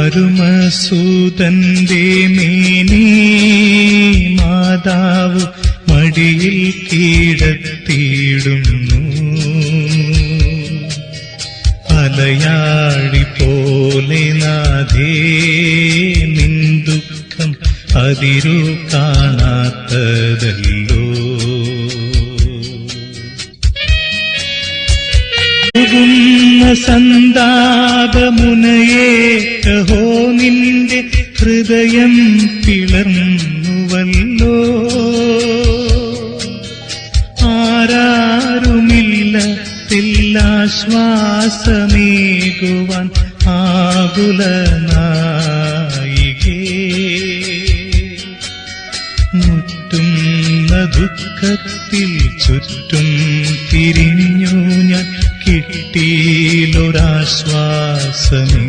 അരുമസൂതന്റെ മേനി മാതാവ് മടിയിൽ കീഴത്തിയിടുന്നു. അലയാഴി പോലെ നാഥേ നിൻ ദുഃഖം അതിരു കാണാത്തതല്ലോ. സന്താപമുനയെ കഹോ നിന്റെ ഹൃദയം പിളർന്നുവല്ലോ. ആരാരുമില്ലത്തില്ലാശ്വാസമേകുവാൻ ആകുലനായികേ. മുറ്റുന്ന ദുഃഖത്തിൽ ചുറ്റും തിരിഞ്ഞു ഞാൻ, കിട്ടിയിലൊരാശ്വാസമേ.